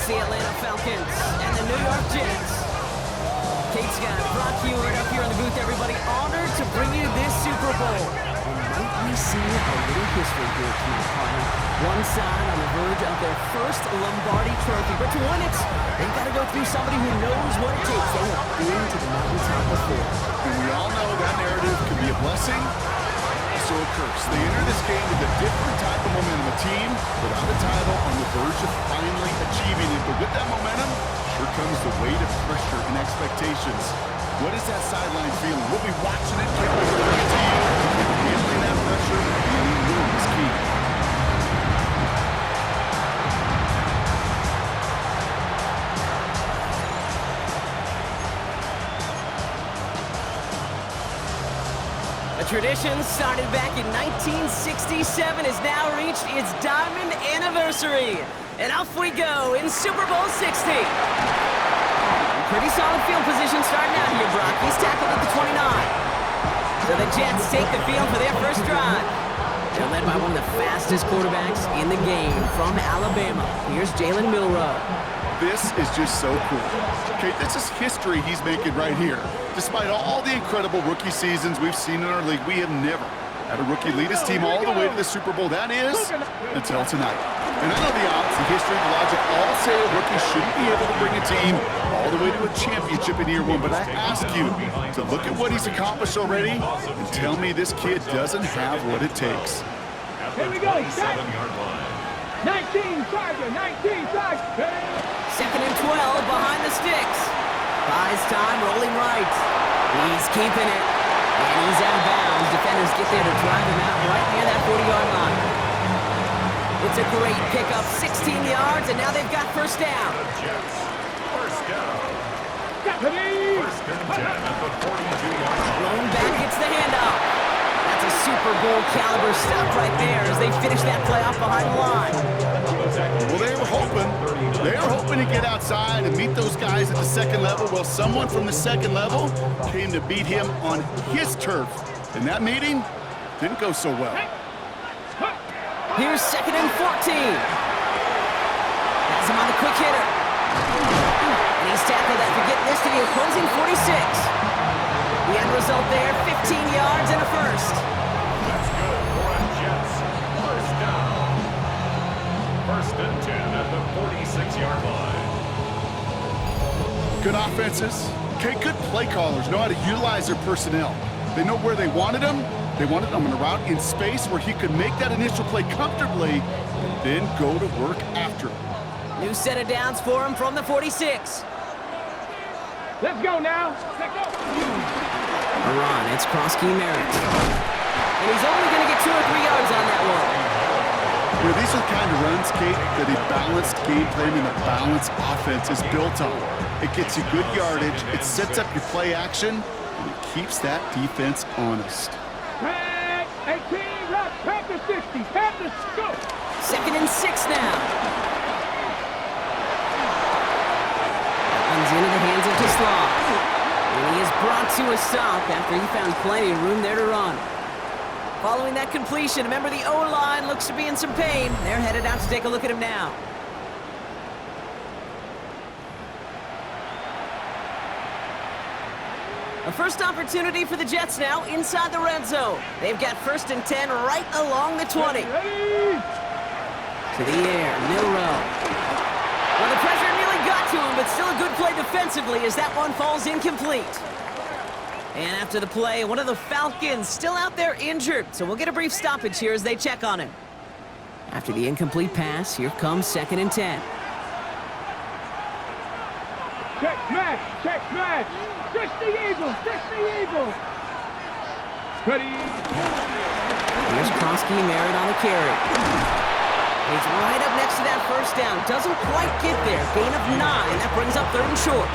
the Atlanta Falcons and the New York Jets. Kate Scott, Brock Heward up here in the booth, everybody. Honored to bring you this Super Bowl. And might we see a little history here tonight, partner? One side on the verge of their first Lombardi trophy, but to win it, they've got to go through somebody who knows what it takes. They have been to the mountaintop before. And we all know that narrative can be a blessing, also a curse. They enter this game with a different type of momentum. A team without a title on the verge of finally achieving it. But with that momentum, here comes the weight of pressure and expectations. What is that sideline feeling? We'll be watching it. Can't wait to bring it to you. Handling that pressure, being room is key. A tradition started back in 1967 has now reached its diamond anniversary. And off we go in Super Bowl 60. Pretty solid field position starting out here, Brock. He's tackled at the 29. So the Jets take the field for their first drive. They're led by one of the fastest quarterbacks in the game from Alabama. Here's Jalen Milroe. This is just so cool. Okay, this is history he's making right here. Despite all the incredible rookie seasons we've seen in our league, we have never had a rookie lead his team all the way to the Super Bowl. That is, until tonight. And I know the odds, the history, the logic all say a rookie shouldn't be able to bring a team all the way to a championship in year one. But I ask you to look at what he's accomplished already and tell me this kid doesn't have what it takes. Here we go. 19 target, 19 target. Second and 12 behind the sticks. Buys time, rolling right. He's keeping it. And he's out of bounds. Defenders get there to drive him out right near that 40-yard line. It's a great pickup, 16 yards, and now they've got first down. First down. First and 10 at the 42-yard line. Rolling back gets the handoff. That's a Super Bowl caliber stop right there as they finish that play off behind the line. Well, they were hoping to get outside and meet those guys at the second level. Well, someone from the second level came to beat him on his turf. And that meeting didn't go so well. Here's second and 14. Has him on the quick hitter. And he's tackled after getting this to the opposing 46. The end result there, 15 yards and a first. That's good for the Jets. First down. First and 10 at the 46-yard line. Good offenses. Okay, good play callers know how to utilize their personnel. They know where they wanted him. They wanted him on a route in space where he could make that initial play comfortably and then go to work after. New set of downs for him from the 46. Let's go now. Let's go. A run, it's Krosky Merritt. And he's only going to get 2 or 3 yards on that one. You know, these are the kind of runs, Kate, that a balanced game plan and a balanced offense is built on. It gets you good yardage, it sets up your play action, and it keeps that defense honest. 18, left, pass the 60, pass the scoop. Second and 6 now. That one's into the hands of Teslaw. And he is brought to a stop after he found plenty of room there to run. Following that completion, remember the O-line looks to be in some pain. They're headed out to take a look at him now. A first opportunity for the Jets now inside the red zone. They've got first and 10 right along the 20. To the air, Milroe. Well, the pressure nearly got to him, but still a good play defensively as that one falls incomplete. And after the play, one of the Falcons still out there injured, so we'll get a brief stoppage here as they check on him. After the incomplete pass, here comes second and 10. Check smash, check smash. Fish the eagle, fish the eagle. Ready. Here's Krosky Merritt on the carry. He's right up next to that first down. Doesn't quite get there. Gain of 9. That brings up third and short.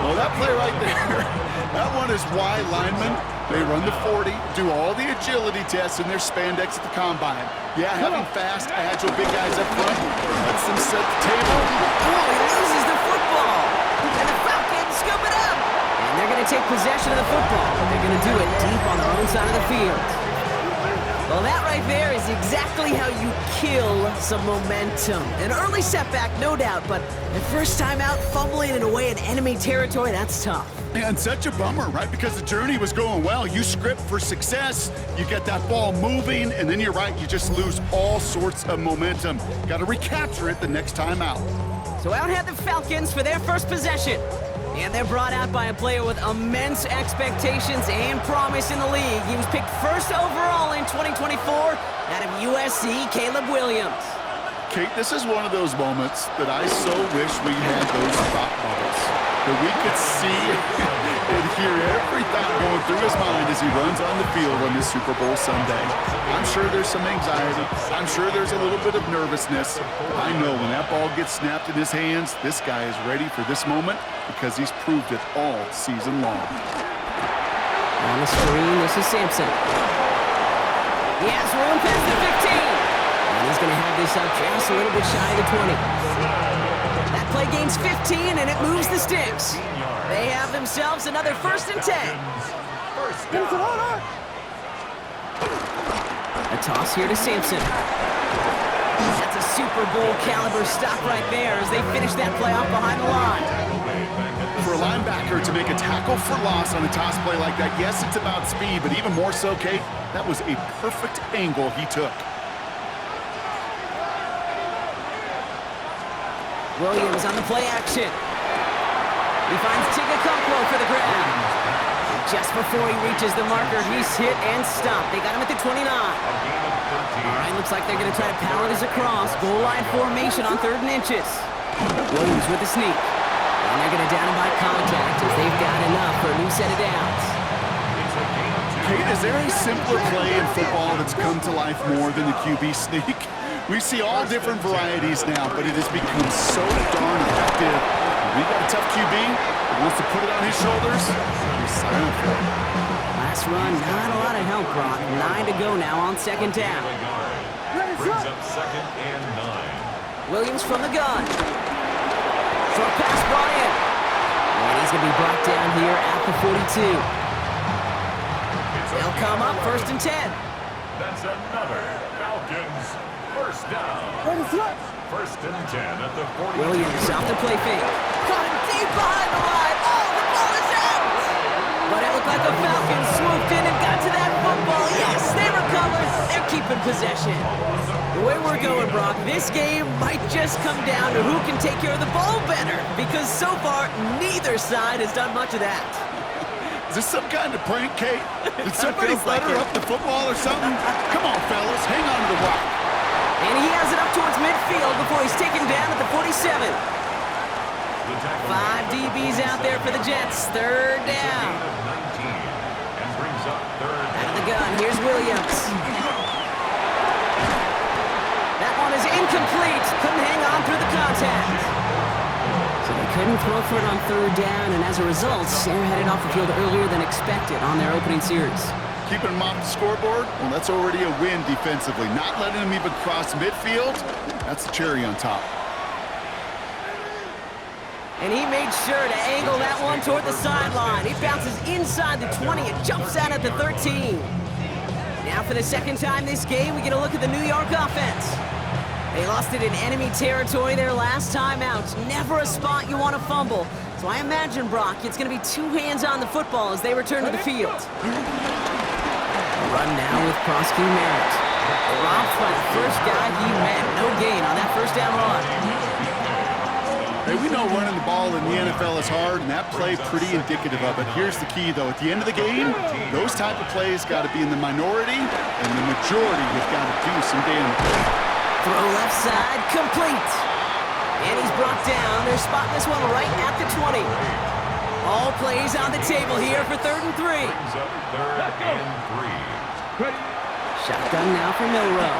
Well, that play right there, that one is why linemen, they run the 40, do all the agility tests in their spandex at the combine. Yeah, having fast, agile, big guys up front lets them set the table. Oh, he loses the football. And the Falcons scoop it up. And they're going to take possession of the football, but they're going to do it deep on their own side of the field. Well, that right there is exactly how you kill some momentum. An early setback, no doubt, but the first time out, fumbling it away in enemy territory, that's tough. And such a bummer, right? Because the journey was going well. You script for success, you get that ball moving, and then you're right, you just lose all sorts of momentum. Got to recapture it the next time out. So out head the Falcons for their first possession. And they're brought out by a player with immense expectations and promise in the league. He was picked first overall in 2024 out of USC, Caleb Williams. Kate, this is one of those moments that I so wish we had those thought bubbles. That we could see and hear every thought going through his mind as he runs on the field on this Super Bowl Sunday. I'm sure there's some anxiety. I'm sure there's a little bit of nervousness. But I know when that ball gets snapped in his hands, this guy is ready for this moment because he's proved it all season long. On the screen, this is Sampson. He has room past the 15. And he's going to have this up just a little bit shy of the 20. That play gains 15, and it moves the sticks. They have themselves another 1st and 10. A toss here to Sampson. That's a Super Bowl caliber stop right there as they finish that play off behind the line. For a linebacker to make a tackle for loss on a toss play like that, yes, it's about speed, but even more so, Kate, that was a perfect angle he took. Williams on the play action. He finds Tigakokwo for the grab. Just before he reaches the marker, he's hit and stopped. They got him at the 29. All right, looks like they're going to try to power this across. Goal line formation on 3rd and inches. Williams with the sneak. And they're going to down him by contact as they've got enough for a new set of downs. Kate, is there a simpler play in football that's come to life more than the QB sneak? We see all different varieties now, but it has become so darn effective. We've got a tough QB that wants to put it on his shoulders. He's silent for it. Last run, not a lot of help, Brock. 9 to go now on 2nd down. Brings up 2nd and 9. Williams from the gun. Short pass brought in. And he's going to be brought down here at the 42. They'll come up 1st and 10. That's another Falcons 1st down. 1st and 10 at the 40. Williams off the play fake. Caught him deep behind the line. Oh, the ball is out! But it looked like the Falcons swooped in and got to that football. Yes, they recovered. They're keeping possession. The way we're going, Brock, this game might just come down to who can take care of the ball better, because so far, neither side has done much of that. Is this some kind of prank, Kate? Did somebody butter up the football or something? Come on, fellas, hang on to the rock. And he has it up towards midfield before he's taken down at the 47. 5 DBs out there for the Jets. 3rd down. Out of the gun, here's Williams. That one is incomplete. Couldn't hang on through the contact. So they couldn't throw for it on 3rd down, and as a result, they're headed off the field earlier than expected on their opening series. Keeping him off the scoreboard? Well, that's already a win defensively. Not letting him even cross midfield, that's the cherry on top. And he made sure to angle that one toward the sideline. He bounces inside the 20 and jumps out at the 13. Now for the 2nd time this game, we get a look at the New York offense. They lost it in enemy territory their last time out. Never a spot you want to fumble. So I imagine, Brock, it's going to be 2 hands on the football as they return to the field. Run now with Prosky Merritt. Dropped by the first guy he met. No gain on that 1st down run. Hey, we know running the ball in the NFL is hard, and that play pretty indicative of it. Here's the key, though. At the end of the game, those type of plays got to be in the minority, and the majority have got to do some damage. Throw left side, complete. And he's brought down. They're spotting this one right at the 20. All plays on the table here for 3rd and 3. Shotgun now for Milrow.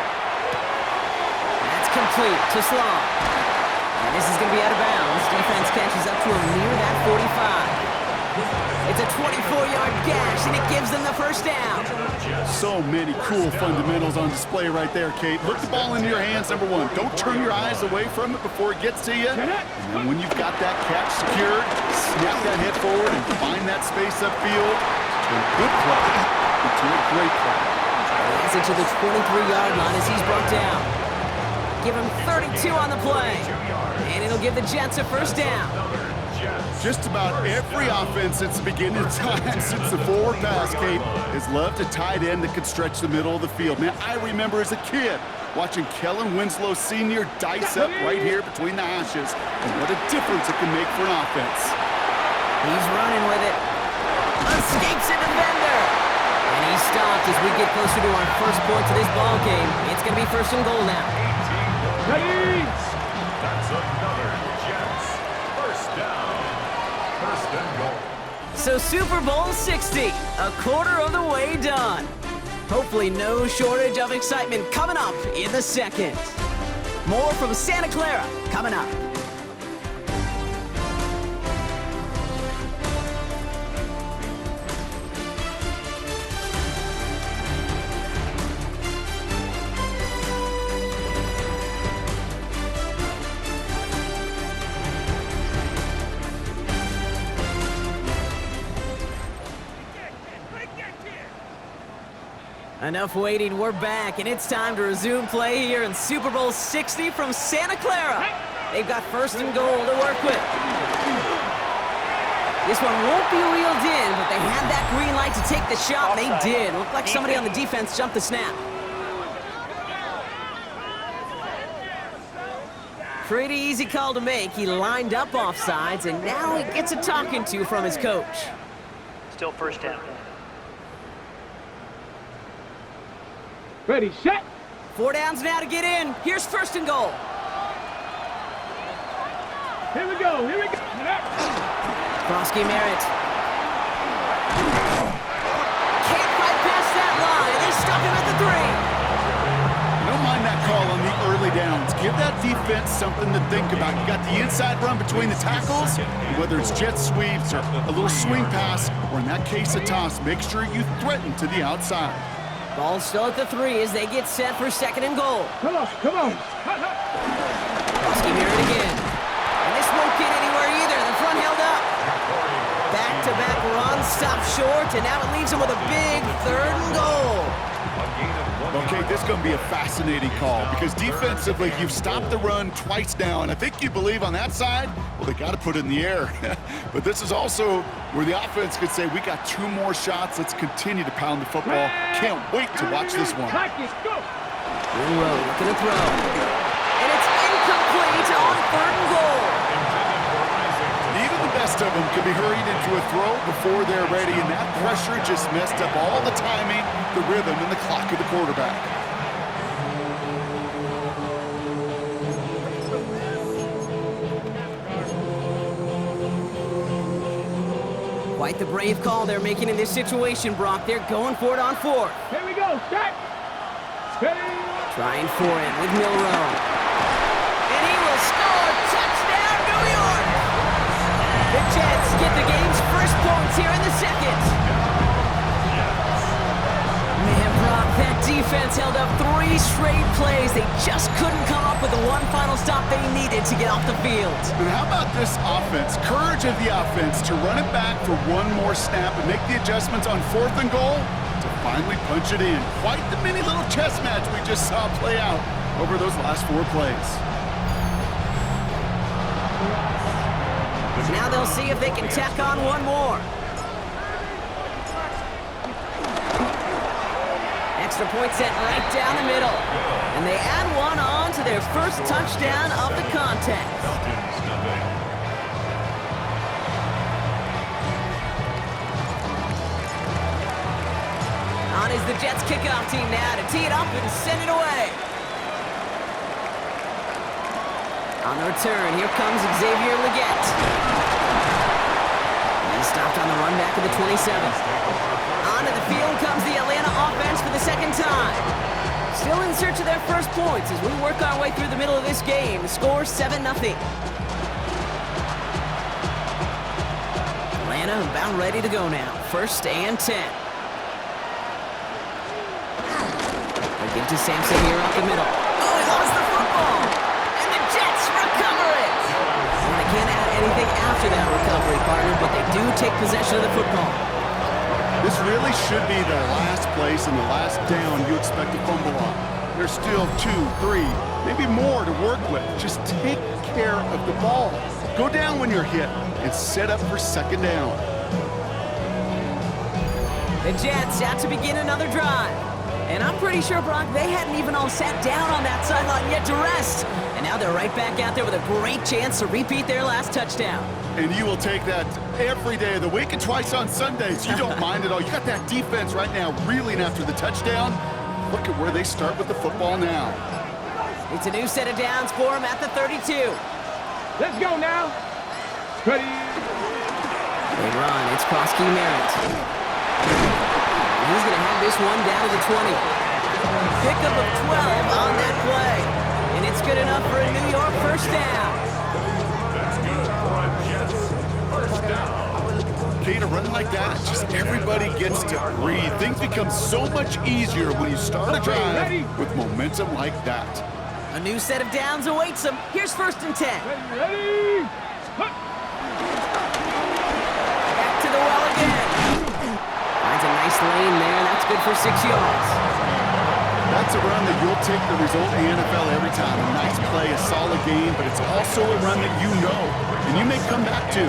That's complete to Sloan. And this is going to be out of bounds. Defense catches up to him near that 45. It's a 24-yard gash, and it gives them the 1st down. So many cool fundamentals on display right there, Kate. Look the ball into your hands, number 1. Don't turn your eyes away from it before it gets to you. And then when you've got that catch secured, snap that head forward and find that space upfield. To a good play, into a great play. He has gets it to the 23-yard line as he's brought down. Give him 32 on the play. And it'll give the Jets a first down. Just about every offense since the beginning of time, since the forward pass, Kate, has loved a tight end that could stretch the middle of the field. Man, I remember as a kid watching Kellen Winslow Sr. dice up right here between the hashes. And what a difference it can make for an offense. He's running with it. Escapes a defender. And he's stopped as we get closer to our first point of this ball game. It's going to be first and goal now. That's another Jets first down. First and goal. So Super Bowl 60, a quarter of the way done. Hopefully no shortage of excitement coming up in the second. More from Santa Clara coming up. Enough waiting, we're back, and it's time to resume play here in Super Bowl 60 from Santa Clara. They've got first and goal to work with. This one won't be wheeled in, but they had that green light to take the shot, and they did. Looked like somebody on the defense jumped the snap. Pretty easy call to make. He lined up offsides, and now he gets a talking to from his coach. Still first down. Ready, set. 4 downs now to get in. Here's first and goal. Here we go, here we go. Krosky Merritt. Can't quite pass that line. They stop him at the 3. Don't mind that call on the early downs. Give that defense something to think about. You got the inside run between the tackles, and whether it's jet sweeps or a little swing pass, or in that case a toss, make sure you threaten to the outside. Ball still at the 3 as they get set for second and goal. Come on, come on. Krosky Merritt again. And this won't get anywhere either. The front held up. Back-to-back runs stop short, and now it leaves him with a big third and goal. Okay, this is going to be a fascinating call because defensively, you've stopped the run twice now, and I think you believe on that side, well, they got to put it in the air. But this is also where the offense could say, we got 2 more shots. Let's continue to pound the football. Can't wait to watch this one. Monroe looking to throw. And it's incomplete on third and goal. Even the best of them can be hurried into a throw before they're ready, and that pressure just messed up all the timing, the rhythm, and the clock of the quarterback. Quite the brave call they're making in this situation, Brock. They're going for it on 4th. Here we go, set. Trying for it with Monroe. And he will score. Touchdown, New York! The Jets get the game's first points here in the second. Man, Brock, that defense held up 3 straight plays. They just couldn't come up with the one final stop they needed to get off the field. And how about this offense? Courage of the offense to run it back for 1 more snap and make the adjustments on 4th and goal to finally punch it in. Quite the mini little chess match we just saw play out over those last 4 plays. Now they'll see if they can tack on 1 more. Extra point set right down the middle. And they add 1 on to their first touchdown of the contest. On is the Jets kickoff team now to tee it up and send it away. On the return, here comes Xavier Legette. He's stopped on the run back of the 27th. Onto the field comes the Atlanta offense for the second time. Still in search of their first points as we work our way through the middle of this game. The score 7-0. Atlanta about ready to go now. 1st and 10. They give to Sampson here up the middle. Oh, he lost the football! And the Jets recover it! And they can't add anything after that recovery, partner, but they do take possession of the football. This really should be the last place and the last down you expect to fumble on. There's still 2, 3, maybe more to work with. Just take care of the ball. Go down when you're hit and set up for second down. The Jets out to begin another drive. And I'm pretty sure, Brock, they hadn't even all sat down on that sideline yet to rest. And now they're right back out there with a great chance to repeat their last touchdown. And you will take that every day of the week and twice on Sundays. You don't mind at all. You got that defense right now reeling after the touchdown. Look at where they start with the football now. It's a new set of downs for them at the 32. Let's go now. Ready. They run. It's Krosky Merritt. He's going to have this one down to the 20. Pickup of 12 on that play. And it's good enough for a New York first down. That's good for a Jets first down. Okay, to run like that, just everybody gets to breathe. Things become so much easier when you start a drive with momentum like that. A new set of downs awaits them. Here's first and 10. Ready. Back to the well again. Finds a nice lane there. That's good for 6 yards. That's a run that you'll take the result in the NFL every time. A nice play, a solid game, but it's also a run that you know and you may come back to,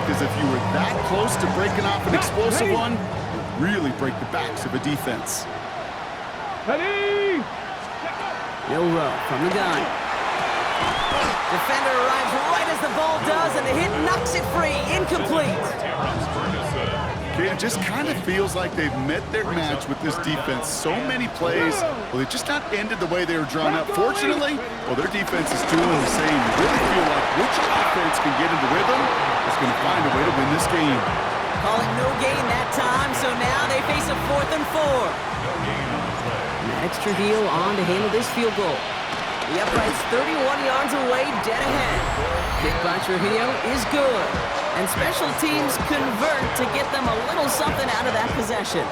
because if you were that close to breaking off an explosive one, it would really break the backs of a defense. Ready. Milrow from the gun. Defender arrives right as the ball does, and the hit knocks it free. Incomplete. Okay, it just kind of feels like they've met their match with this defense. So many plays, well, they just not ended the way they were drawn up. Fortunately, well, their defense is doing the same. You really feel like which offense can get into rhythm is going to find a way to win this game. Calling no gain that time, so now they face a 4th and 4. Maddox Trujillo on to handle this field goal. The upright's 31 yards away, dead ahead. Kick by Trujillo is good. And special teams convert to get them a little something out of that possession.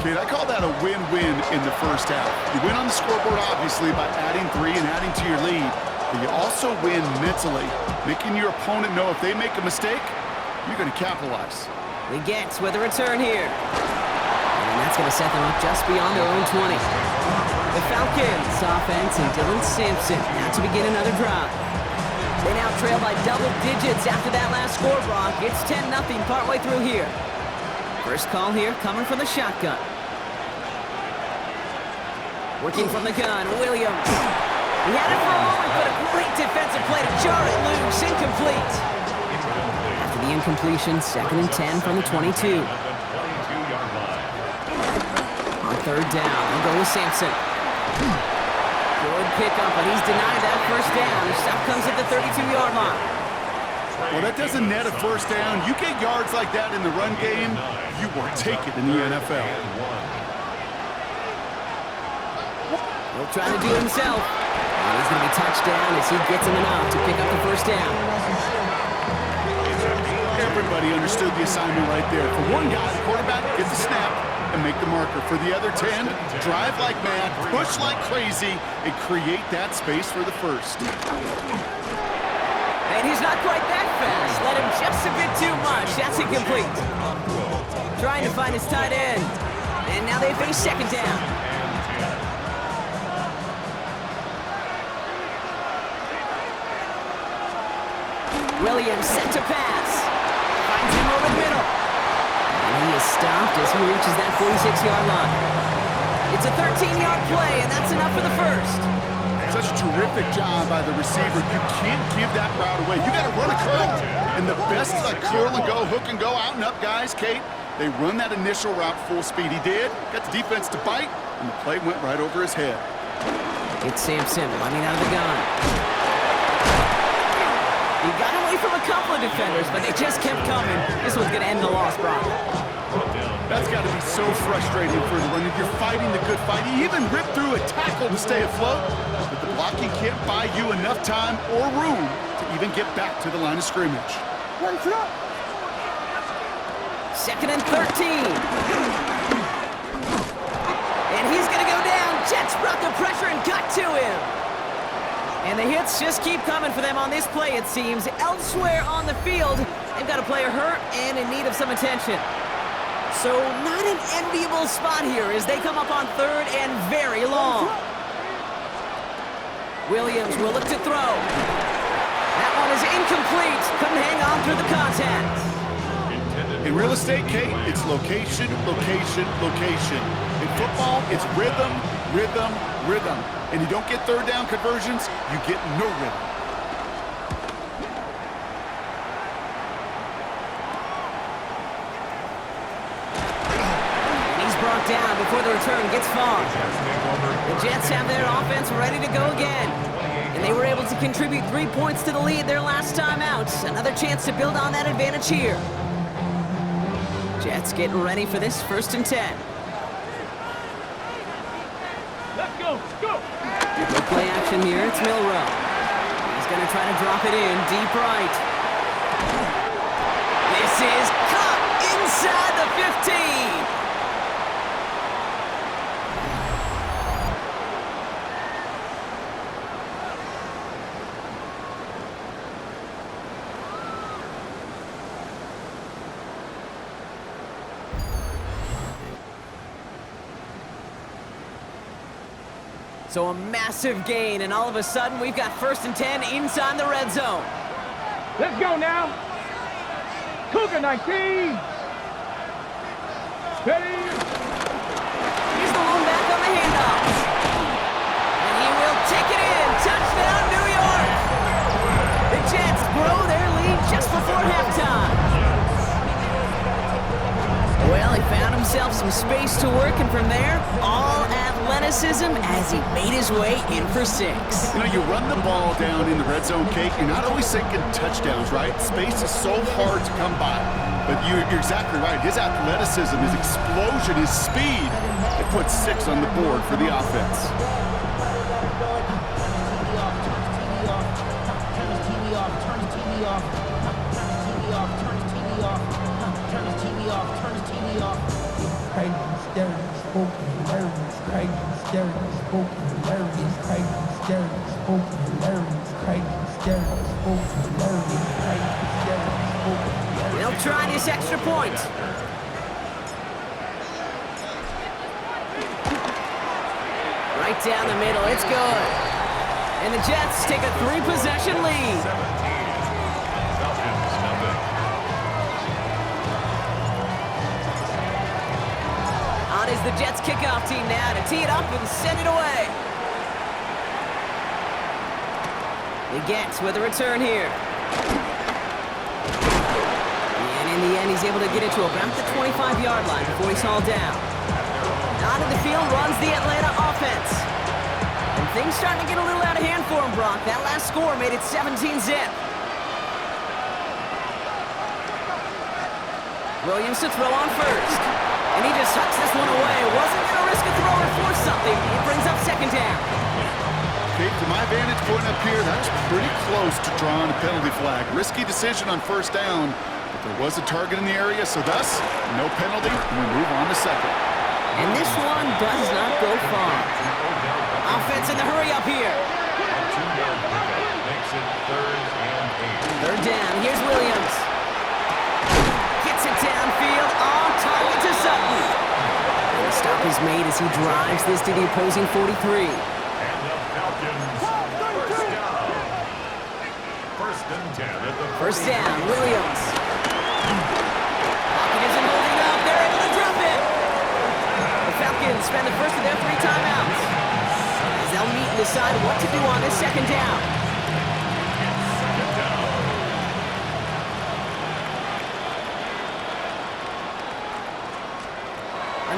Kid, I call that a win-win in the first half. You win on the scoreboard, obviously, by adding 3 and adding to your lead. But you also win mentally, making your opponent know if they make a mistake, you're going to capitalize. The Gets with a return here. And that's going to set them up just beyond their own 20. The Falcons offense and Dylan Sampson now to begin another drive. They now trail by double digits after that last score, Brock. It's 10-0 partway through here. First call here coming from the shotgun. Working from the gun, Williams. He had it for a moment, but a great defensive play to jar it loose. Incomplete. After the incompletion, 2nd and 10 from the 22. On 3rd down, they'll go with Sampson. Good pickup, but he's denied that first down. The stop comes at the 32-yard line. Well, that doesn't net a first down. You get yards like that in the run game, you will take it in the NFL. He'll try to do it himself. And he's going to be touched down as he gets him enough to pick up the first down. Everybody understood the assignment right there. For one guy, the quarterback, get the snap and make the marker. For the other 10, drive like mad, push like crazy, and create that space for the first. And he's not quite that fast. Let him just a bit too much. That's incomplete. Trying to find his tight end. And now they face 2nd down. Williams set to pass. Finds him over the middle. And he is stopped as he reaches that 46-yard line. It's a 13-yard play, and that's enough for the first. Such a terrific job by the receiver. You can't give that route away. You got to run a curl. And the best is like curl and go, hook and go, out and up, guys. Kate, they run that initial route full speed. He did. Got the defense to bite, and the play went right over his head. It's Sampson running out of the gun. He got away from a couple of defenders, but they just kept coming. This one's going to end the loss, Brock. That's got to be so frustrating for the runner. You're fighting the good fight. He even ripped through a tackle to stay afloat, but the blocking can't buy you enough time or room to even get back to the line of scrimmage. 2nd and 13. And he's going to go down. Jets brought the pressure and got to him. And the hits just keep coming for them on this play, it seems. Elsewhere on the field, they've got a player hurt and in need of some attention. So not an enviable spot here as they come up on third and very long. Williams will look to throw. That one is incomplete. Couldn't hang on through the contact. In real estate, Kate, it's location, location, location. In football, it's rhythm, rhythm, rhythm. And you don't get third down conversions, you get no rhythm. Down before the return gets far. The Jets have their offense ready to go again. And they were able to contribute 3 points to the lead their last time out. Another chance to build on that advantage here. Jets getting ready for this 1st and 10. Let's go, go! No play action here, it's Milrow. He's going to try to drop it in deep right. This is caught inside the 15. So a massive gain, and all of a sudden, we've got 1st and 10 inside the red zone. Let's go now. Cougar 19. Ready? He's the one back on the handoff. And he will take it in. Touchdown, New York. The Jets grow their lead just before halftime. Well, he found himself some space to work, and from there, all athleticism as he made his way in for 6. You know, you run the ball down in the red zone, Kate, you're not always thinking touchdowns, right? Space is so hard to come by. But you're exactly right. His athleticism, his explosion, his speed, it puts 6 on the board for the offense. They'll try this extra point. Right down the middle, it's good. And the Jets take a 3-possession lead. 17. Falcons, nothing. On is the Jets kickoff team now to tee it up and send it away. He gets with a return here. And in the end, he's able to get it to about the 25-yard line before he's hauled down. Out of the field runs the Atlanta offense. And things starting to get a little out of hand for him, Brock. That last score made it 17-zip. Williams to throw on first. And he just tucks this one away. Wasn't going to risk a throw or force something. It brings up 2nd down. Kate, from my vantage point up here, that's pretty close to drawing a penalty flag. Risky decision on 1st down, but there was a target in the area, so thus, no penalty, and we move on to 2nd. And this one does not go far. Offense in the hurry up here. 2-yard pickup makes it 3rd and 8. 3rd down, here's Williams. Gets it downfield, on target to Sutton. And the stop is made as he drives this to the opposing 43. First down, Williams. Pocket isn't holding up. They're able to drop it. The Falcons spend the first of their 3 timeouts as they'll meet and decide what to do on this 2nd down.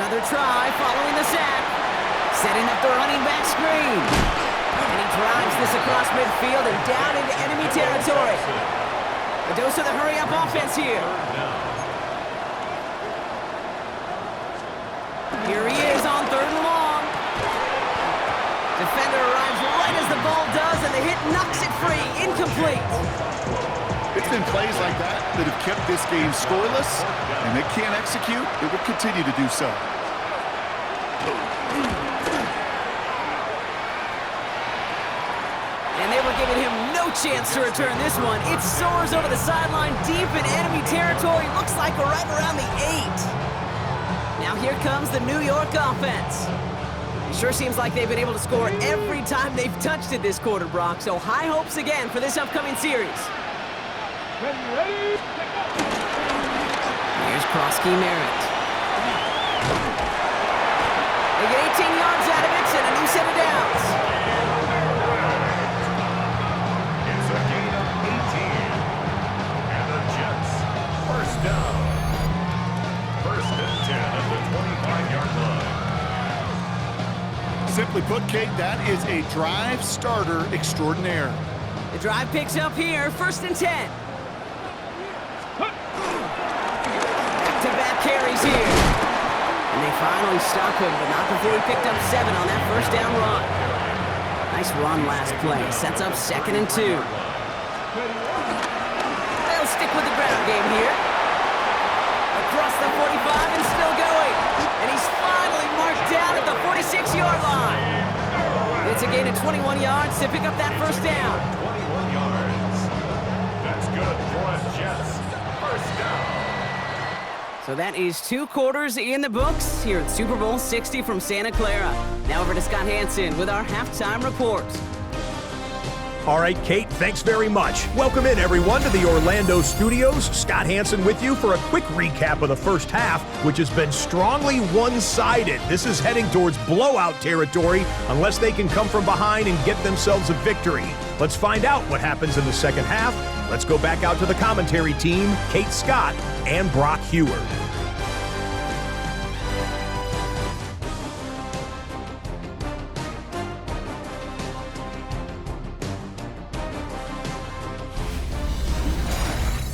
Another try following the sack. Setting up the running back screen. And he drives this across midfield and down into enemy territory. A dose of the hurry-up offense here. Here he is on 3rd and long. Defender arrives right as the ball does, and the hit knocks it free. Incomplete. It's been plays like that that have kept this game scoreless, and they can't execute. It will continue to do so. And they were giving him no chance to return this one. It soars over the sideline deep in enemy territory. Looks like right around the 8. here comes the New York offense. It sure seems like they've been able to score every time they've touched it this quarter, Brock. So high hopes again for this upcoming series. Ready, Here's Krosky Merritt. They get 18 yards out of it and a new set of downs. It's a gain of 18. And the Jets, first down. First and 10 at the 25-yard line. Simply put, Kate, that is a drive starter extraordinaire. The drive picks up here, first and 10. Back-to-back carries here. And they finally stop him, but not before he picked up 7 on that first down run. Nice run last play. Sets up second and 2. They'll stick with the ground game here. Across the 45 and still going. And he's finally marked down at the 46-yard line. It's a gain of 21 yards to pick up that first down. 21 yards. That's good for a Jets. First down. So that is 2 quarters in the books here at Super Bowl 60 from Santa Clara. Now over to Scott Hansen with our halftime report. All right, Kate, thanks very much. Welcome in, everyone, to the Orlando studios. Scott Hansen with you for a quick recap of the first half, which has been strongly one-sided. This is heading towards blowout territory unless they can come from behind and get themselves a victory. Let's find out what happens in the second half. Let's go back out to the commentary team, Kate Scott and Brock Heward.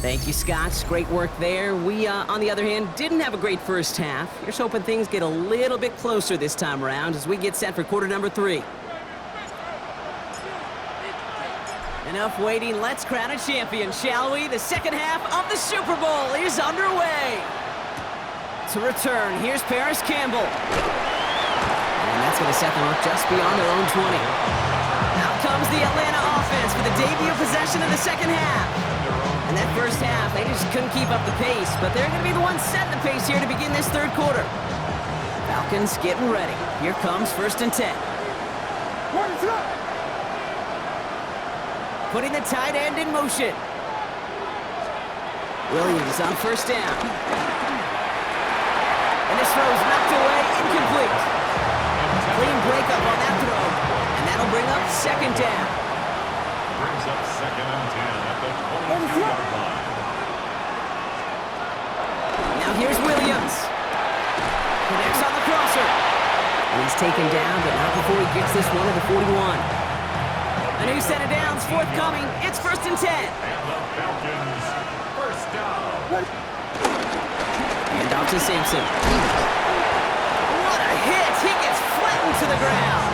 Thank you, Scott. Great work there. We, on the other hand, didn't have a great first half. Here's hoping things get a little bit closer this time around as we get set for quarter number 3. Enough waiting. Let's crown a champion, shall we? The second half of the Super Bowl is underway. To return, here's Paris Campbell. And that's going to set them up just beyond their own 20. Out comes the Atlanta offense for the debut possession of the second half. And that first half, they just couldn't keep up the pace, but they're going to be the ones setting the pace here to begin this third quarter. Falcons getting ready. Here comes first and 10. Putting the tight end in motion. Williams on first down. And this throw's knocked away, incomplete. Clean breakup on that throw, and that'll bring up second down. Brings up second and 10 at the 22-yard line. Now here's Williams. Connects on the crosser. And he's taken down, but not before he gets this one to the 41. A new set of downs forthcoming. It's first and 10. And the Falcons, first down. And off to Simpson. What a hit! He gets flattened to the ground.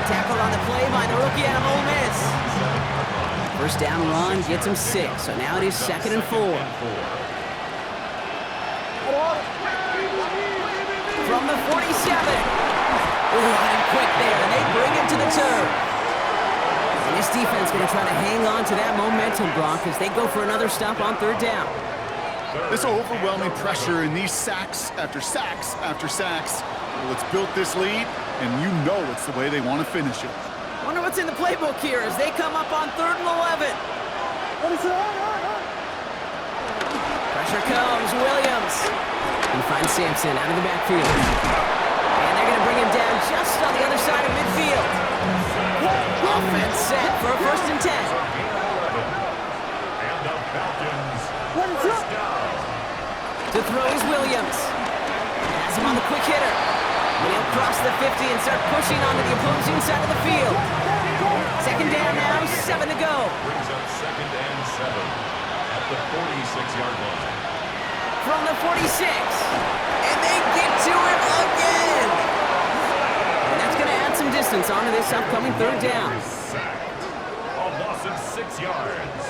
Tackled on the play by the rookie out of Ole Miss. First down run gets him 6, so now it is second and 4. From the 47. Running quick there, and they bring him to the turf. And this defense going to try to hang on to that momentum, Brock, as they go for another stop on third down. This overwhelming pressure and these sacks after sacks after sacks. Well, it's built this lead, and you know it's the way they want to finish it. Wonder what's in the playbook here as they come up on third and 11. Pressure comes, Williams. He finds Sampson out of the backfield. And they're going to bring him down just on the other side of midfield. Offense set for a first and 10. And the Falcons, first down. To throw is Williams. Has him on the quick hitter. And he'll cross the 50 and start pushing onto the opposing side of the field. Second down now, 7 to go. Brings up second and 7 at the 46-yard line. From the 46. And they get to him again. And that's going to add some distance onto this upcoming third down. Sacked. A loss of 6 yards.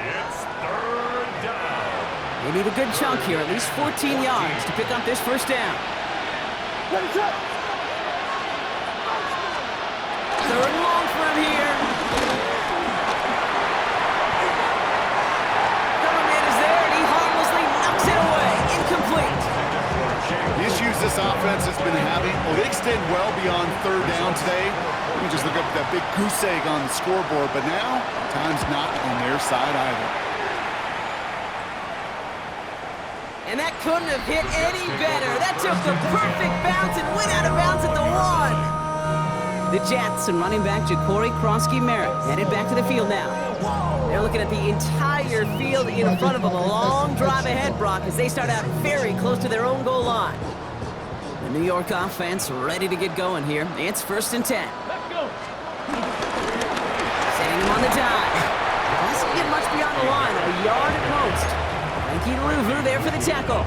It's third down. They need a good chunk here, at least 14 yards to pick up this first down. Third and long for him here. Government is there, and he harmlessly knocks it away. Incomplete. they've been having, well, they extend well beyond third down today. Let me just look up that big goose egg on the scoreboard, but now time's not on their side either. And that couldn't have hit any better. That took the perfect bounce and went out of bounds at the 1. The Jets and running back Ja'Cory Kronsky-Merritt headed back to the field now. They're looking at the entire field in front of them. A long drive ahead, Brock, as they start out very close to their own goal line. The New York offense ready to get going here. It's 1st and 10. Let's go. Setting him on the dive. Doesn't get much beyond the line, a yard at most. Frankie Louvu there for the tackle.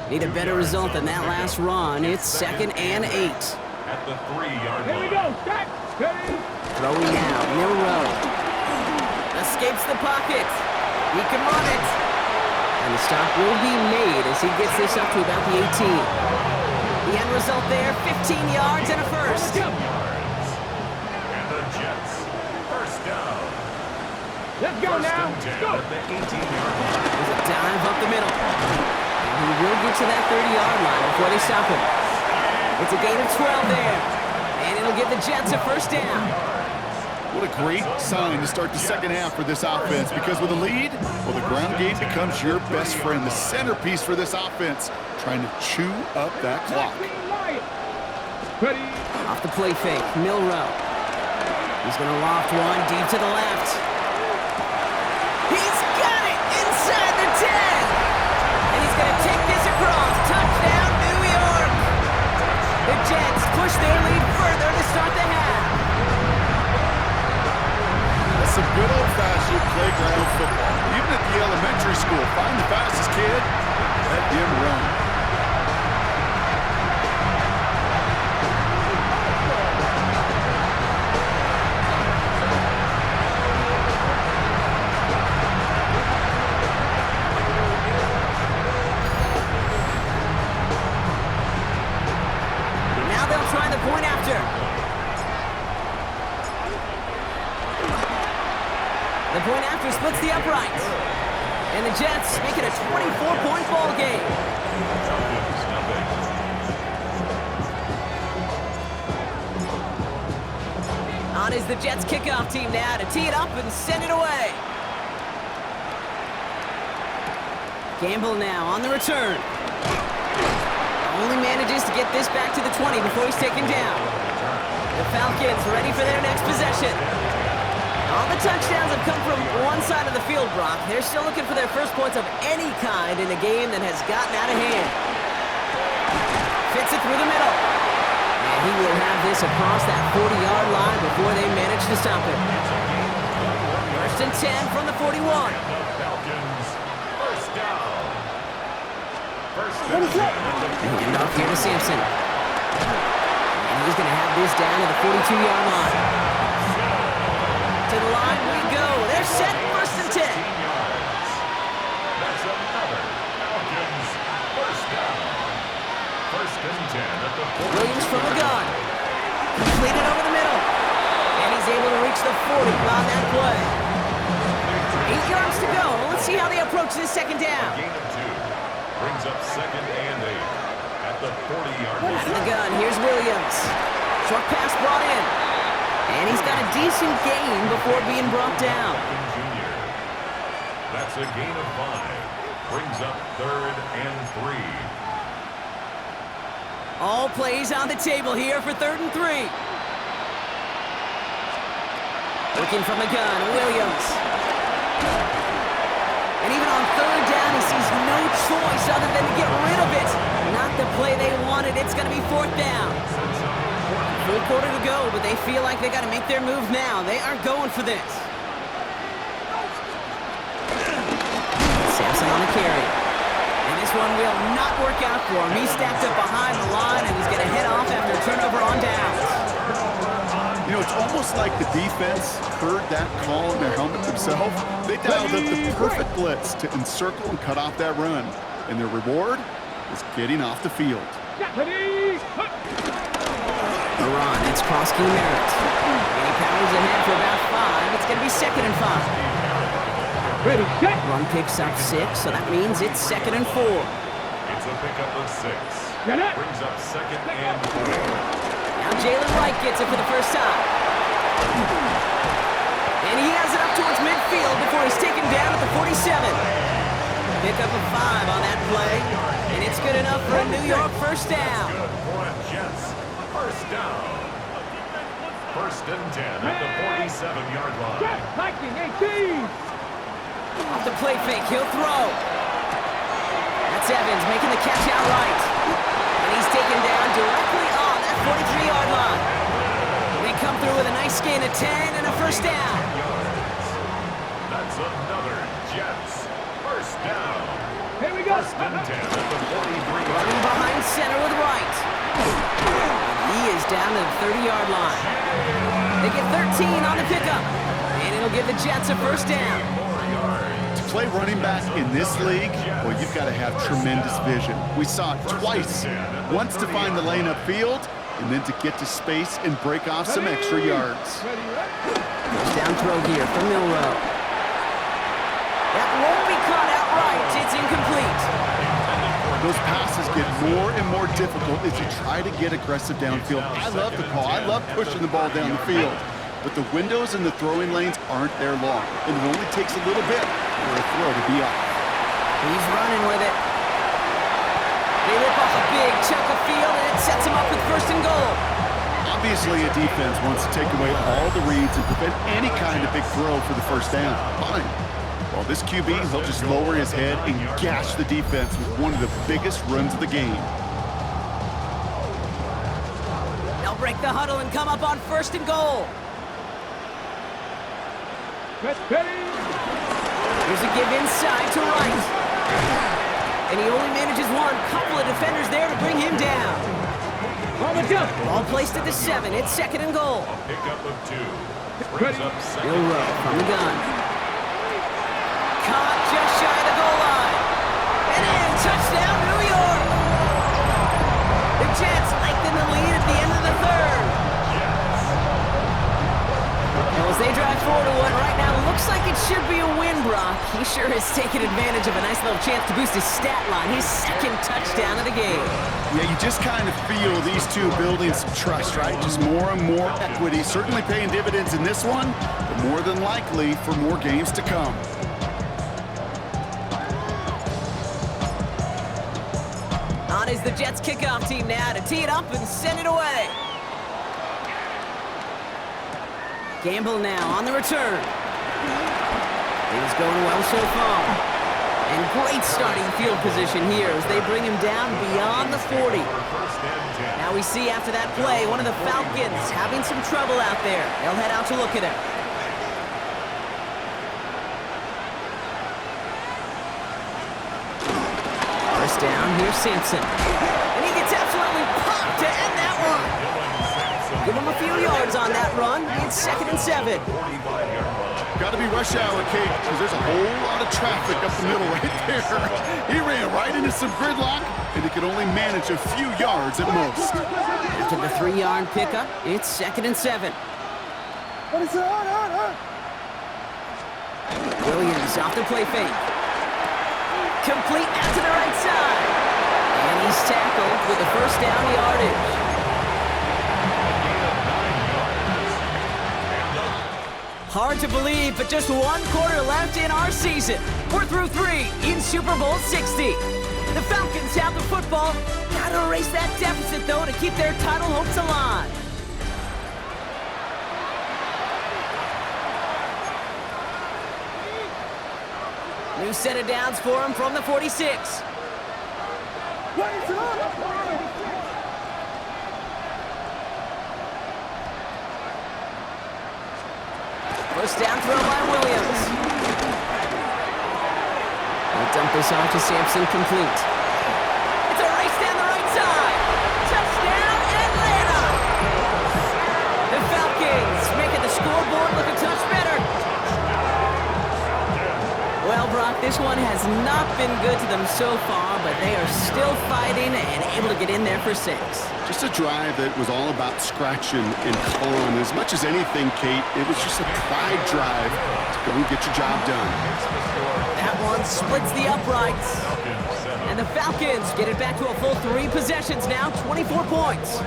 Need a better result than that last run. It's 2nd and 8. At the 3-yard Here we line. go. Set. Ready. Throwing now, Milrow. Escapes the pocket. He can run it. And the stop will be made as he gets this up to about the 18. The end result there, 15 yards and a first. Yards. And the Jets, first down. Let's go First now. and 10 Go. at the 18-yard line. There's a dive up the middle. And he will get to that 30-yard line before they stop him. It's a gain of 12 there. And it'll give the Jets a first down. What a great sign to start the second half for this offense, because with a lead, well, the ground game becomes your best friend, the centerpiece for this offense, trying to chew up that clock. Ready. Off the play fake, Milrow. He's going to loft one deep to the left. He's got it inside the 10. And he's going to take this across. Touchdown, New York. The Jets push their lead further to start the half. That's some good old-fashioned playground football. Even at the elementary school, find the fastest kid, let him run. Now they'll try the point after. The point after splits the uprights. And the Jets make it a 24-point ball game. Falcons, nothing. On is the Jets kickoff team now to tee it up and send it away. Gamble now on the return. Only manages to get this back to the 20 before he's taken down. The Falcons ready for their next possession. All the touchdowns have come from one side of the field, Brock. They're still looking for their first points of any kind in a game that has gotten out of hand. Fits it through the middle. And he will have this across that 40-yard line before they manage to stop him. 1st and 10 from the 41. The Falcons, first down. First and 10 at the Hand off here to Sampson. And he's going to have this down to the 42-yard line. To the line we go. They're set, 1st and 10. 15 yards. That's another Falcons first down. 1st and 10 at the 40. Williams from the gun. Completed over the middle. And he's able to reach the 40 on that play. 8 yards to go. Let's see how they approach this second down. Gain of 2. Brings up 2nd and 8 at the 40-yard line. Out of the gun, here's Williams. Short pass brought in. And he's got a decent gain before being brought down. Junior. That's a gain of 5. Brings up 3rd and 3. All plays on the table here for 3rd and 3. Looking from the gun, Williams. And even on 3rd down, he sees no choice other than to get rid of it. Not the play they wanted. It's going to be 4th down. Full quarter to go, but they feel like they got to make their move now. They are going for this. Sampson on the carry. And this one will not work out for him. He's stacked up behind the line, and he's going to head off after a turnover on downs. You know, it's almost like the defense heard that call in their helmet themselves. They dialed up the perfect blitz to encircle and cut off that run. And their reward is getting off the field. Ready. The run, it's Kronsky-Merritt. And he powers ahead for about 5. It's going to be 2nd and 5. Ready. Set. Run picks up 6, so that means it's 2nd and 4. It's a pickup of 6. Brings up second and 4. Now Jalen Wright gets it for the first time. And he has it up towards midfield before he's taken down at the 47. Pick up a 5 on that play, and it's good enough for a New York first down. Good for a Jets. First down. First and 10 at the 47-yard line. Viking 18. Off the play fake, he'll throw. That's Evans making the catch out right. And he's taken down directly on that 43-yard line. They come through with a nice gain of 10 and a first down. That's another Jets. First down. Here we go. First and 10 at the 43-yard Running line. behind center with Wright. He is down to the 30-yard line. They get 13 on the pickup. And it'll give the Jets a first down. To play running back in this league, well, you've got to have tremendous vision. We saw it twice. Once to find the lane upfield, and then to get to space and break off some extra yards. First down throw here for Milrow. That won't be caught outright. It's incomplete. Those passes get more and more difficult as you try to get aggressive downfield. I love the call. I love pushing the ball down the field. But the windows in the throwing lanes aren't there long. And it only takes a little bit for a throw to be off. He's running with it. They rip off a big chunk of field, and it sets him up with first and goal. Obviously, a defense wants to take away all the reads and prevent any kind of big throw for the first down. Fine. Well, this QB, he'll just lower his head and gash the defense with one of the biggest runs of the game. They'll break the huddle and come up on first and goal. Here's a give inside to Wright. And he only manages one. Couple of defenders there to bring him down. Ball placed at the 7. It's second and goal. Pickup of 2. Brings up second. Milrow from the gun. Caught just shy of the goal line. And in, touchdown, New York. The Jets lengthen the lead at the end of the third. Well, as they drive 4-1 right now, looks like it should be a win, Brock. He sure has taken advantage of a nice little chance to boost his stat line. His second touchdown of the game. Yeah, you just kind of feel these two building some trust, right? Just more and more equity. Certainly paying dividends in this one, but more than likely for more games to come. On is the Jets kickoff team now to tee it up and send it away. Gamble now on the return. Things going well so far. And great starting field position here as they bring him down beyond the 40. Now we see after that play, one of the Falcons having some trouble out there. They'll head out to look at him. First down, here's Sampson. And he gets absolutely popped to end that one. Give him a few yards on that run. It's second and 7. Got to be rush hour, Kate, because there's a whole lot of traffic up the middle right there. He ran right into some gridlock, and he could only manage a few yards at most. After the 3-yard pickup, it's second and 7. Williams off the play fake. Complete out to the right side. And he's tackled with the first down yardage. Hard to believe, but just one quarter left in our season. We're through 3 in Super Bowl 60. The Falcons have the football. Gotta erase that deficit, though, to keep their title hopes alive. New set of downs for him from the 46. First down throw by Williams. They'll dump this off to Sampson, complete. It's a race down the right side. Touchdown, Atlanta! The Falcons making the scoreboard look a touch better. Well, Brock, this one has not been good to them so far, but they are still fighting and able to get in there for 6. Just a drive that was all about scratching and clawing. As much as anything, Kate, it was just a pride drive to go and get your job done. That one splits the uprights. And And the Falcons get it back to a full 3 possessions now, 24 points.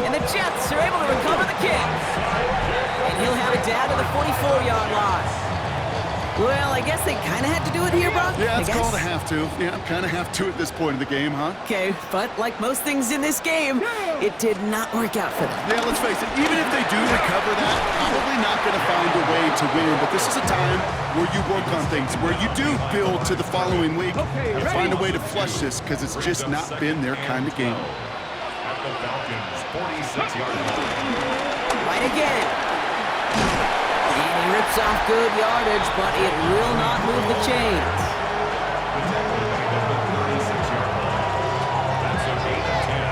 And the Jets are able to recover the kick. And he'll have it down to the 44-yard line. Well, I guess they kind of had to do it here, Brock. Yeah, it's called a have to. Yeah, kind of have to at this point in the game, huh? Okay, but like most things in this game, it did not work out for them. Yeah, let's face it, even if they do recover that, probably not going to find a way to win. But this is a time where you work on things, where you do build to the following week and find a way to flush this, because it's just not been their kind of game. At the Falcons' 46-yard line. Right again. And he rips off good yardage, but it will not move the chains. The tackle made at the 36-yard line. That's a gain of 10.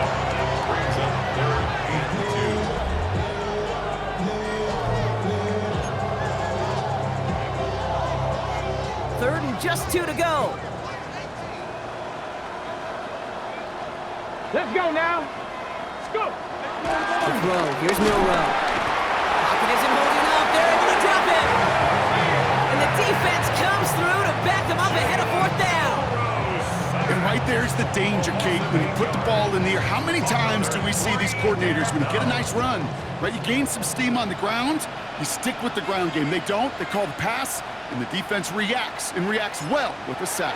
Brings up 3rd and 2. 3rd and just 2 to go. Let's go now. Let's go. The throw. Here's Milrow. Pocket isn't holding up. They're able to drop it. And the defense comes through to back them up ahead of 4th down. And right there's the danger, Kate, when you put the ball in the air. How many times do we see these coordinators, when you get a nice run, right, you gain some steam on the ground, you stick with the ground game. They don't. They call the pass, and the defense reacts, and reacts well with a sack.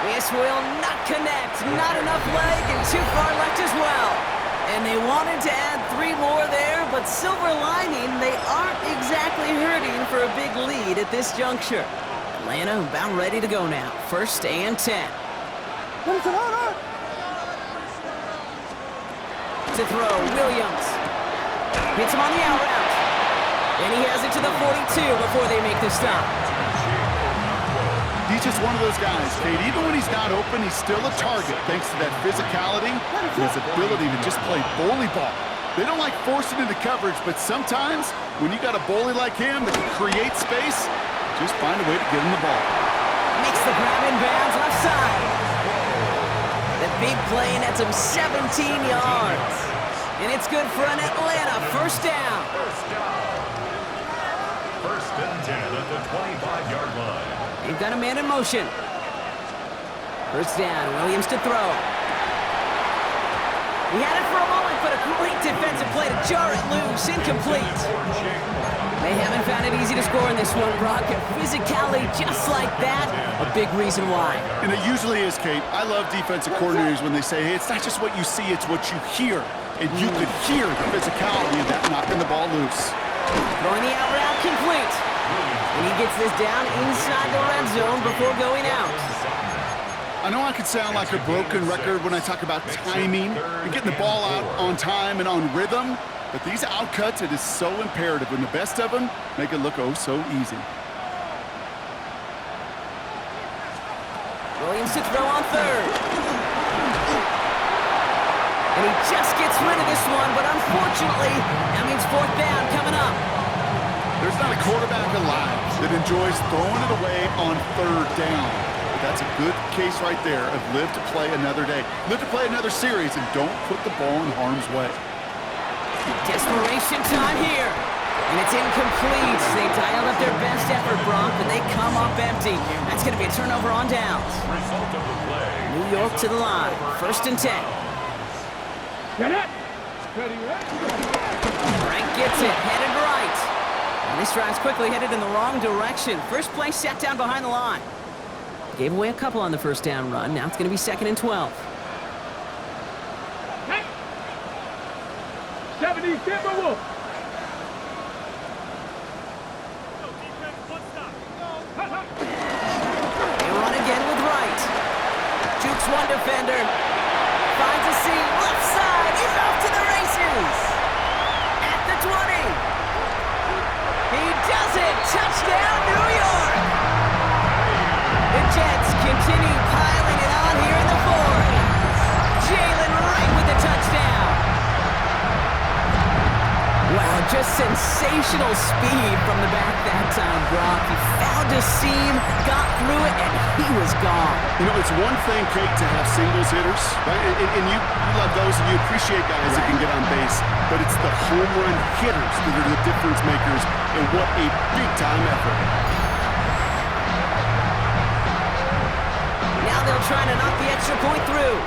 This will not connect. Not enough leg and too far left as well. And they wanted to add 3 more there, but silver lining, they aren't exactly hurting for a big lead at this juncture. Atlanta about ready to go now. 1st and 10. To throw, Williams. Hits him on the out route. And he has it to the 42 before they make the stop. He's just one of those guys, Kate. Even when he's not open, he's still a target thanks to that physicality and his ability to just play bully ball. They don't like forcing into coverage, but sometimes when you got a bully like him that can create space, just find a way to get him the ball. Makes the grab in bounds left side. The big play nets him 17 yards. And it's good for an Atlanta 1st down. 1st and 10 at the 25-yard line. They've got a man in motion. 1st down, Williams to throw. He had it for a moment, but a great defensive play to jar it loose. Incomplete. They haven't found it easy to score in this one, Brock. And physicality just like that, a big reason why. And it usually is, Kate. I love defensive coordinators when they say, hey, it's not just what you see, it's what you hear. And you could hear the physicality of that knocking the ball loose. Throwing the out route complete. And he gets this down inside the red zone before going out. I know I could sound like a broken record when I talk about timing and getting the ball out on time and on rhythm, but these outcuts, it is so imperative, and the best of them make it look oh so easy. Williams to throw on 3rd. And he just gets rid of this one, but unfortunately, that means 4th down coming up. There's not a quarterback alive that enjoys throwing it away on 3rd down. But that's a good case right there of live to play another day. Live to play another series, and don't put the ball in harm's way. Desperation time here. And it's incomplete. They dialed up their best effort, Brock, but they come up empty. That's going to be a turnover on downs. Result of the play. New York to the line. 1st and 10. Get it. Ready, ready. Frank gets it, headed right. And this drive's quickly headed in the wrong direction. First play set down behind the line. Gave away a couple on the 1st down run. Now it's going to be 2nd and 12. Hey. 70 Timberwolves. They run again with right. Jukes one defender. Finds a seam. Left side. He's off to the races. At the 20. He does it. Touchdown, New York. The Jets continue piling it on here in the 4th. Jalen Wright with the touchdown. Wow, just sensational speed from the back that time, Brock. He fouled found a seam, got through it, and he was gone. You know, it's one thing, Kate, to have singles hitters, right? And you love those, and you appreciate guys that can get on base. But it's the home run hitters that are the difference makers, and what a big-time effort. Now they'll try to knock the extra point through.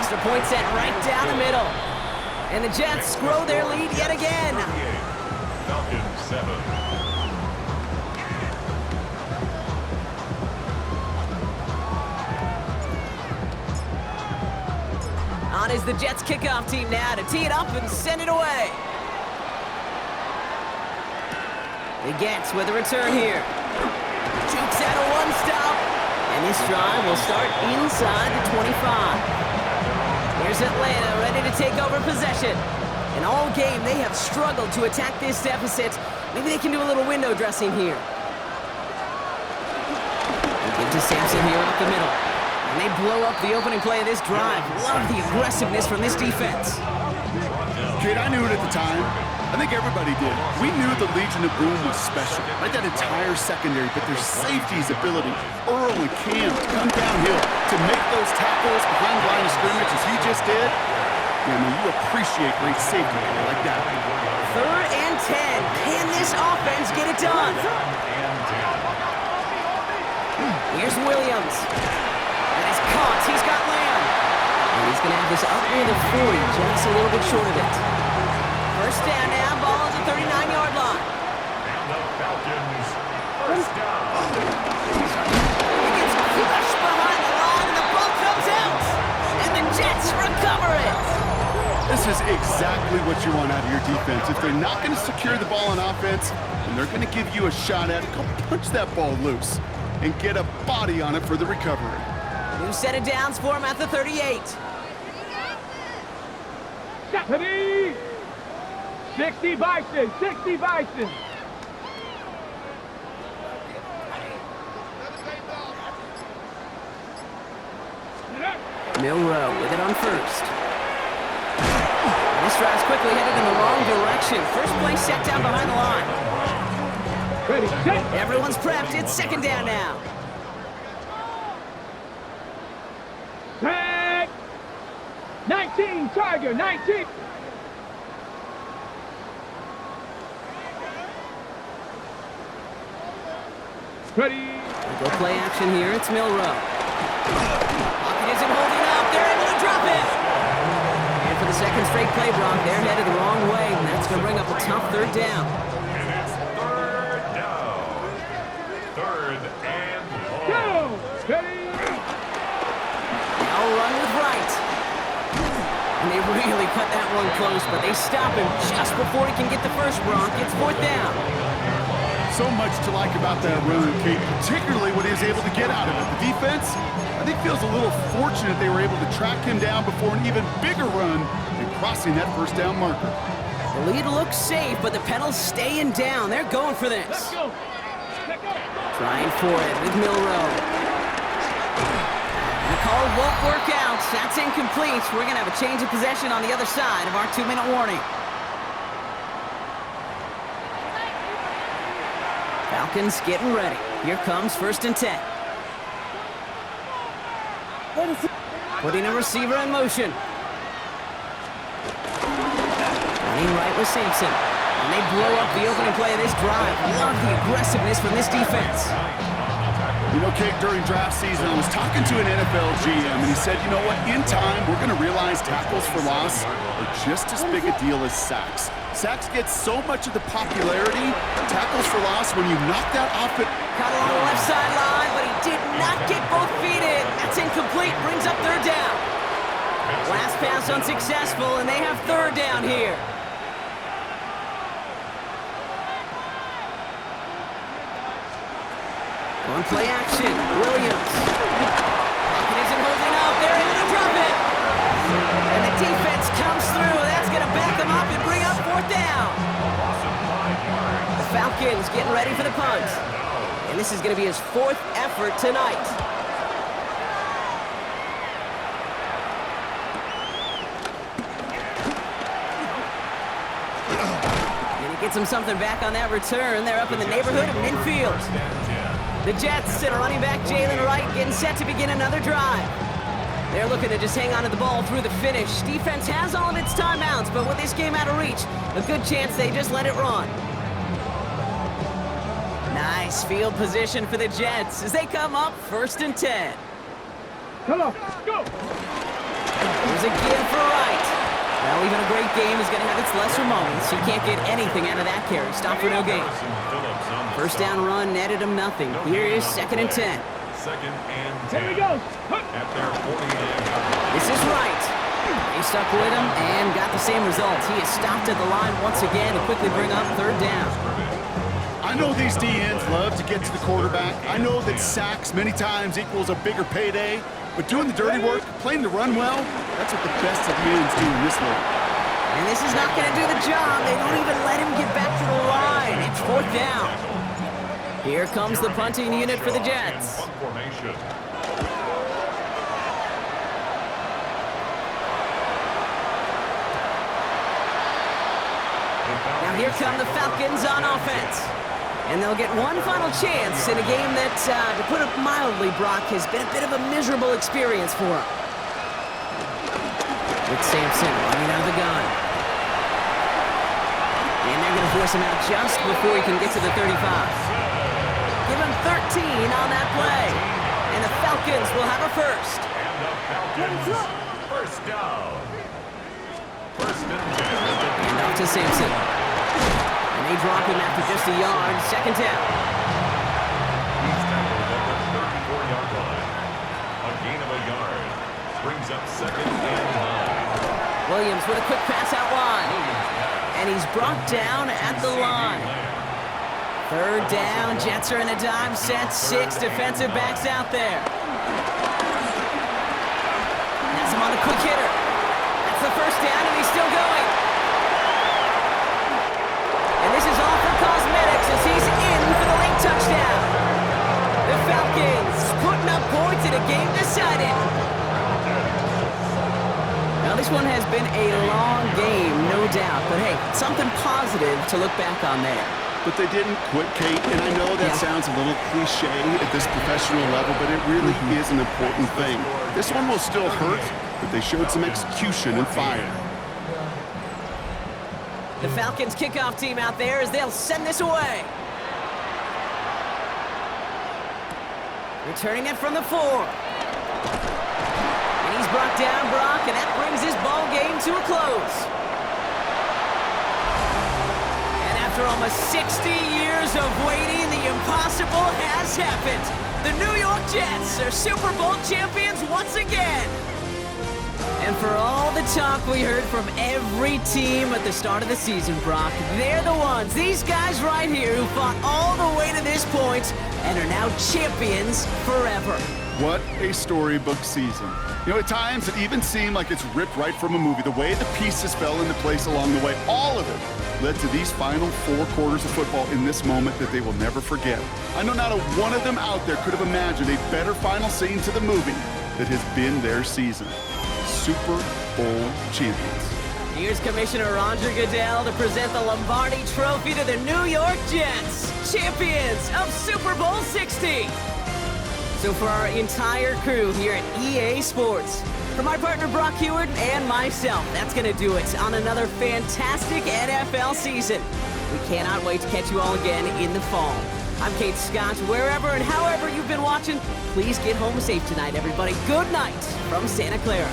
Extra point set right down the middle. And the Jets grow their lead yet again. Falcons 7. On is the Jets kickoff team now to tee it up and send it away. The Jets with a return here. Jukes out a one-stop. And this drive will start inside the 25. Here's Atlanta ready to take over possession. And all game, they have struggled to attack this deficit. Maybe they can do a little window dressing here. Give to Sampson here up the middle. And they blow up the opening play of this drive. Love the aggressiveness from this defense. Kate, I knew it at the time. I think everybody did. We knew the Legion of Boom was special, right? That entire secondary, but their safety's ability, Earl and Cam, to come downhill, to make those tackles behind the line of scrimmage as he just did. Yeah, I mean, you appreciate great safety play like that. 3rd and 10. Can this offense get it done? Here's Williams. And it's caught. He's got Lamb. And he's going to have this up near the 40, just a little bit short of it. First down now, ball at the 39-yard line. And the Falcons, first down. He gets crushed behind the line, and the ball comes out. And the Jets recover it. This is exactly what you want out of your defense. If they're not going to secure the ball on offense, and they're going to give you a shot at it, go punch that ball loose and get a body on it for the recovery. New set of downs for him at the 38. Ready? 60 Bison, 60 Bison. Milrow with it on first. And this drive's quickly headed in the wrong direction. First play set down behind the line. Ready, set. Everyone's prepped. It's second down now. Set. 19, Tiger, 19. Ready. Go play action here. It's Milrow. Pocket isn't holding up. They're able to drop it. And for the second straight play, Brock, they're headed the wrong way. And that's going to bring up a tough 3rd down. And it's 3rd down. 3rd and long. Go. Ready. Now run with right. And they really cut that one close, but they stop him just before he can get the first, Brock. It's 4th down. So much to like about that run, Kate, particularly what he was able to get out of it. The defense, I think, feels a little fortunate they were able to track him down before an even bigger run and crossing that first down marker. The lead looks safe, but the pedals staying down. They're going for this. Let's go. Let's go. Trying for it with Milrow. The call won't work out. That's incomplete. We're going to have a change of possession on the other side of our 2-minute warning. Falcons getting ready. Here comes 1st and 10. Putting a receiver in motion. Running right with Sampson. And they blow up the opening play of this drive. Love the aggressiveness from this defense. You know, Kate, during draft season, I was talking to an NFL GM, and he said, you know what, in time, we're going to realize tackles for loss are just as big a deal as sacks. Sacks get so much of the popularity. Tackles for loss, when you knock that off it. Caught along the left sideline, but he did not get both feet in. That's incomplete. Brings up 3rd down. Last pass unsuccessful, and they have 3rd down here. On play action, Williams. Pocket isn't holding up. They're able to drop it. And the defense comes through. That's going to back them up and bring up 4th down. The Falcons getting ready for the punt. And this is going to be his 4th effort tonight. Gets him something back on that return. They're up in the neighborhood of midfield. The Jets and running back Jalen Wright getting set to begin another drive. They're looking to just hang on to the ball through the finish. Defense has all of its timeouts, but with this game out of reach, a good chance they just let it run. Nice field position for the Jets as they come up 1st and 10. Come on, go! There's a give for Wright. Well, even a great game is going to have its lesser moments. He can't get anything out of that carry. Stop for no gain. First down run netted him nothing. Here is 2nd and 10. 2nd and 10. Here we go. At their 49. This is Wright. He stuck with him and got the same result. He is stopped at the line once again to quickly bring up 3rd down. I know these DNs love to get to the quarterback. I know that sacks many times equals a bigger payday, but doing the dirty work, playing the run well, that's what the best of the ends do in this league. And this is not going to do the job. They don't even let him get back to the line. It's 4th down. Here comes the punting unit for the Jets. Now here come the Falcons on offense. And they'll get one final chance in a game that, to put it mildly, Brock, has been a bit of a miserable experience for him. With Sampson running out of the gun. And they're going to force him out just before he can get to the 35. Give him 13 on that play. And the Falcons will have a first. And the Falcons, first down. 1st and 10. And off to Sampson. And they drop him after just a yard. 2nd down. He's tackled at the 34-yard line. A gain of a yard. Brings up 2nd and 9. Williams with a quick pass out wide. And he's brought down at the line. 3rd down. Jets are in a dime set. 6 defensive backs out there. Has him on the quick hitter. That's the 1st down, and he's still going. And this is all for cosmetics as he's in for the late touchdown. The Falcons putting up points in a game decided. Now this one has been a long game, no doubt. But hey, something positive to look back on there. But they didn't quit, Kate, and I know that sounds a little cliche at this professional level, but it really is an important thing. This one will still hurt, but they showed some execution and fire. The Falcons kickoff team out there as they'll send this away. Returning it from the 4. And he's brought down, Brock, and that brings his ball game to a close. And after almost 60 years of waiting, the impossible has happened. The New York Jets are Super Bowl champions once again. And for all the talk we heard from every team at the start of the season, Brock, they're the ones, these guys right here, who fought all the way to this point and are now champions forever. What a storybook season. You know, at times it even seemed like it's ripped right from a movie. The way the pieces fell into place along the way, all of it led to these final 4 quarters of football in this moment that they will never forget. I know not a one of them out there could have imagined a better final scene to the movie that has been their season. Super Bowl champions. Here's Commissioner Roger Goodell to present the Lombardi Trophy to the New York Jets, champions of Super Bowl 60. So for our entire crew here at EA Sports, for my partner Brock Heward and myself, that's going to do it on another fantastic NFL season. We cannot wait to catch you all again in the fall. I'm Kate Scott. Wherever and however you've been watching, please get home safe tonight, everybody. Good night from Santa Clara.